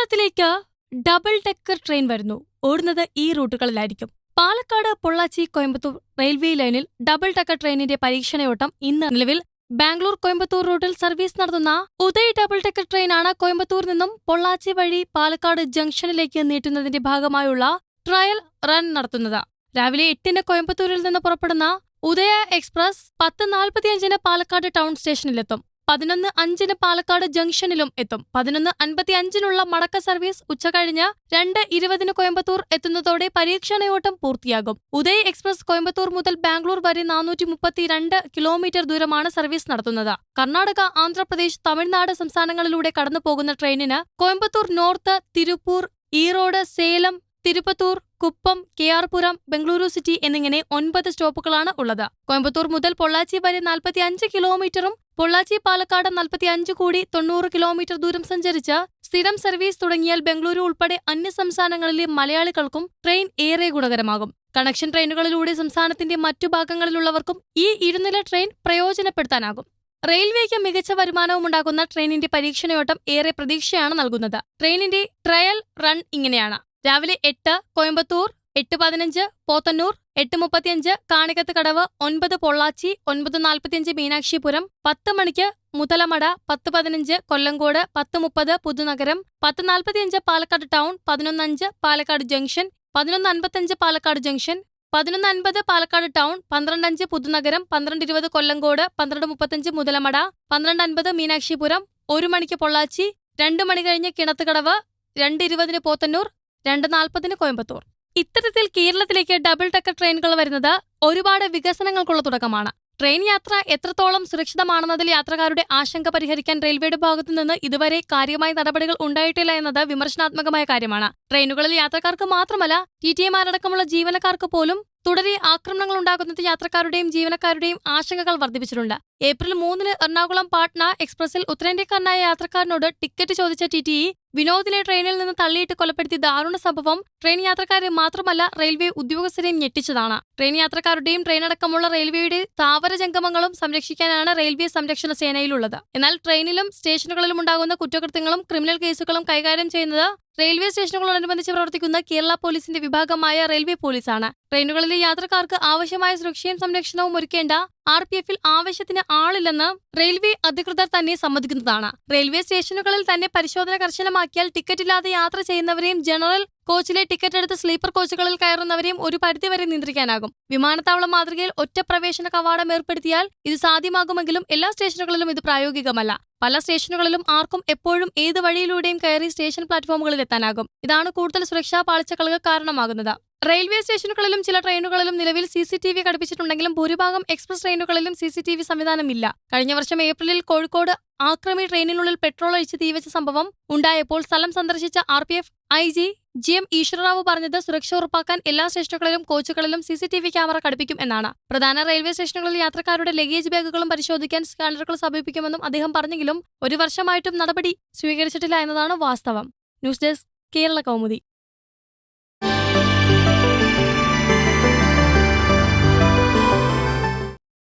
കേരളത്തിലേക്ക് double decker train വരുന്നു. ഓടുന്നത് ഈ റൂട്ടുകളിലായിരിക്കും. പാലക്കാട്, പൊള്ളാച്ചി, കോയമ്പത്തൂർ റെയിൽവേ ലൈനിൽ ഡബിൾ ഡെക്കർ ട്രെയിനിന്റെ പരീക്ഷണയോട്ടം ഇന്ന് നിലവിൽ ബാംഗ്ലൂർ കോയമ്പത്തൂർ റൂട്ടിൽ സർവീസ് നടത്തുന്ന ഉദയ് ഡബിൾ ഡെക്കർ ട്രെയിനാണ് കോയമ്പത്തൂർ നിന്നും പൊള്ളാച്ചി വഴി പാലക്കാട് ജംഗ്ഷനിലേക്ക് നീട്ടുന്നതിന്റെ ഭാഗമായുള്ള ട്രയൽ റൺ നടത്തുന്നത്. രാവിലെ 8-ന് കോയമ്പത്തൂരിൽ നിന്ന് പുറപ്പെടുന്ന ഉദയ എക്സ്പ്രസ് 10:45-ന് പാലക്കാട് ടൗൺ സ്റ്റേഷനിലെത്തും. 11:05-ന് പാലക്കാട് ജംഗ്ഷനിലും എത്തും. 11:55-നുള്ള മടക്ക സർവീസ് ഉച്ചകഴിഞ്ഞ് 2:20-ന് കോയമ്പത്തൂർ എത്തുന്നതോടെ പരീക്ഷണയോട്ടം പൂർത്തിയാകും. ഉദയ് എക്സ്പ്രസ് കോയമ്പത്തൂർ മുതൽ ബാംഗ്ലൂർ വരെ 432 കിലോമീറ്റർ ദൂരമാണ് സർവീസ് നടത്തുന്നത്. കർണാടക, ആന്ധ്രാപ്രദേശ്, തമിഴ്നാട് സംസ്ഥാനങ്ങളിലൂടെ കടന്നുപോകുന്ന ട്രെയിനിന് കോയമ്പത്തൂർ നോർത്ത്, തിരുപ്പൂർ, ഈറോഡ്, സേലം, തിരുപ്പത്തൂർ, കുപ്പം, KR-പുരം, ബംഗളൂരു സിറ്റി എന്നിങ്ങനെ 9 സ്റ്റോപ്പുകളാണ് ഉള്ളത്. കോയമ്പത്തൂർ മുതൽ പൊള്ളാച്ചി വരെ 45 കിലോമീറ്ററും പൊള്ളാച്ചി പാലക്കാട് 45 കൂടി 90 കിലോമീറ്റർ ദൂരം സഞ്ചരിച്ച് സ്ഥിരം സർവീസ് തുടങ്ങിയാൽ ബംഗളൂരു ഉൾപ്പെടെ അന്യ സംസ്ഥാനങ്ങളിലെ മലയാളികൾക്കും ട്രെയിൻ ഏറെ ഗുണകരമാകും. കണക്ഷൻ ട്രെയിനുകളിലൂടെ സംസ്ഥാനത്തിന്റെ മറ്റു ഭാഗങ്ങളിലുള്ളവർക്കും ഈ ഇരുനില ട്രെയിൻ പ്രയോജനപ്പെടുത്താനാകും. റെയിൽവേക്ക് മികച്ച വരുമാനവുമുണ്ടാകുന്ന ട്രെയിനിന്റെ പരീക്ഷണയോട്ടം ഏറെ പ്രതീക്ഷയാണ് നൽകുന്നത്. ട്രെയിനിന്റെ ട്രയൽ റൺ ഇങ്ങനെയാണ്. രാവിലെ 8 കോയമ്പത്തൂർ, 8:15 പോത്തന്നൂർ, 8:35 കാണിക്കത്ത് കടവ്, 9 പൊള്ളാച്ചി, 9:45 മീനാക്ഷിപുരം, 10 മണിക്ക് Muthalamada, 10:15 Kollengode, 10:30 Puthunagaram, 10:45 Palakkad town, 11:05 Palakkad junction, 11:55 Palakkad junction, 11:50 Palakkad town, 12:05 Puthunagaram, 12:20 Kollengode, 12:35 Muthalamada, 12:50 Meenakshipuram, 1 മണിക്ക് പൊള്ളാച്ചി, 2 മണി കഴിഞ്ഞ് കിണത്തുകടവ്, 2:20-ന് പോത്തന്നൂർ, 2:40-ന് കോയമ്പത്തൂർ. ഇത്തരത്തിൽ കേരളത്തിലേക്ക് ഡബിൾ ഡെക്കർ ട്രെയിനുകൾ വരുന്നത് ഒരുപാട് വികസനങ്ങൾക്കുള്ള തുടക്കമാണ്. ട്രെയിൻ യാത്ര എത്രത്തോളം സുരക്ഷിതമാണെന്നതിൽ യാത്രക്കാരുടെ ആശങ്ക പരിഹരിക്കാൻ റെയിൽവേയുടെ ഭാഗത്തുനിന്ന് ഇതുവരെ കാര്യമായ നടപടികൾ ഉണ്ടായിട്ടില്ല എന്നത് വിമർശനാത്മകമായ കാര്യമാണ്. ട്രെയിനുകളിൽ യാത്രക്കാർക്ക് മാത്രമല്ല, TTE-മാരടക്കമുള്ള ജീവനക്കാർക്ക് പോലും തുടരെ ആക്രമണങ്ങൾ ഉണ്ടാകുന്നത് യാത്രക്കാരുടെയും ജീവനക്കാരുടെയും ആശങ്കകൾ വർദ്ധിപ്പിച്ചിട്ടുണ്ട്. ഏപ്രിൽ 3-ന് എറണാകുളം പാട്ന എക്സ്പ്രസിൽ ഉത്തരേന്ത്യക്കാരനായ യാത്രക്കാരനോട് ടിക്കറ്റ് ചോദിച്ച TTE വിനോദിനെ ട്രെയിനിൽ നിന്ന് തള്ളിയിട്ട് കൊലപ്പെടുത്തിയ ദാരുണ സംഭവം ട്രെയിൻ യാത്രക്കാരെ മാത്രമല്ല റെയിൽവേ ഉദ്യോഗസ്ഥരെയും ഞെട്ടിച്ചതാണ്. ട്രെയിൻ യാത്രക്കാരുടെയും ട്രെയിനടക്കമുള്ള റെയിൽവേയുടെ സ്ഥാവര ജംഗമങ്ങളും സംരക്ഷിക്കാനാണ് റെയിൽവേ സംരക്ഷണ സേനയിലുള്ളത്. എന്നാൽ ട്രെയിനിലും സ്റ്റേഷനുകളിലും ഉണ്ടാകുന്ന കുറ്റകൃത്യങ്ങളും ക്രിമിനൽ കേസുകളും കൈകാര്യം ചെയ്യുന്നത് റെയിൽവേ സ്റ്റേഷനുകളോടനുബന്ധിച്ച് പ്രവർത്തിക്കുന്ന കേരള പോലീസിന്റെ വിഭാഗമായ റെയിൽവേ പോലീസാണ്. ട്രെയിനുകളിലെ യാത്രക്കാർക്ക് ആവശ്യമായ സുരക്ഷയും സംരക്ഷണവും ഒരുക്കേണ്ട RPF-ൽ ആവശ്യത്തിന് ആളില്ലെന്ന് റെയിൽവേ അധികൃതർ തന്നെ സമ്മതിക്കുന്നതാണ്. റെയിൽവേ സ്റ്റേഷനുകളിൽ തന്നെ പരിശോധന കർശനമാക്കിയാൽ ടിക്കറ്റില്ലാതെ യാത്ര ചെയ്യുന്നവരെയും ജനറൽ കോച്ചിലെ ടിക്കറ്റ് എടുത്ത് സ്ലീപ്പർ കോച്ചുകളിൽ കയറുന്നവരെയും ഒരു പരിധിവരെ നിയന്ത്രിക്കാനാകും. വിമാനത്താവളം മാതൃകയിൽ ഒറ്റ പ്രവേശന കവാടം ഏർപ്പെടുത്തിയാൽ ഇത് സാധ്യമാകുമെങ്കിലും എല്ലാ സ്റ്റേഷനുകളിലും ഇത് പ്രായോഗികമല്ല. പല സ്റ്റേഷനുകളിലും ആർക്കും എപ്പോഴും ഏത് വഴിയിലൂടെയും കയറി സ്റ്റേഷൻ പ്ലാറ്റ്ഫോമുകളിൽ എത്താനാകും. ഇതാണ് കൂടുതൽ സുരക്ഷാ പാളിച്ചകൾക്ക് കാരണമാകുന്നത്. റെയിൽവേ സ്റ്റേഷനുകളിലും ചില ട്രെയിനുകളിലും നിലവിൽ CCTV ഘടിപ്പിച്ചിട്ടുണ്ടെങ്കിലും ഭൂരിഭാഗം എക്സ്പ്രസ് ട്രെയിനുകളിലും CCTV സംവിധാനമില്ല. കഴിഞ്ഞ വർഷം ഏപ്രിലിൽ കോഴിക്കോട് ആക്രമി ട്രെയിനിനുള്ളിൽ പെട്രോൾ ഒഴിച്ച് തീവച്ച സംഭവം ഉണ്ടായപ്പോൾ സ്ഥലം സന്ദർശിച്ച RPF IG GM ഈശ്വരറാവു പറഞ്ഞത് സുരക്ഷ ഉറപ്പാക്കാൻ എല്ലാ സ്റ്റേഷനുകളിലും കോച്ചുകളിലും CCTV ക്യാമറ ഘടിപ്പിക്കും എന്നാണ്. പ്രധാന റെയിൽവേ സ്റ്റേഷനുകളിൽ യാത്രക്കാരുടെ ലഗേജ് ബാഗുകളും പരിശോധിക്കാൻ സ്കാനറുകൾ സമീപിക്കുമെന്നും അദ്ദേഹം പറഞ്ഞെങ്കിലും 1 വർഷമായിട്ടും നടപടി സ്വീകരിച്ചിട്ടില്ല എന്നതാണ് വാസ്തവം. News desk, Kerala Kaumudi.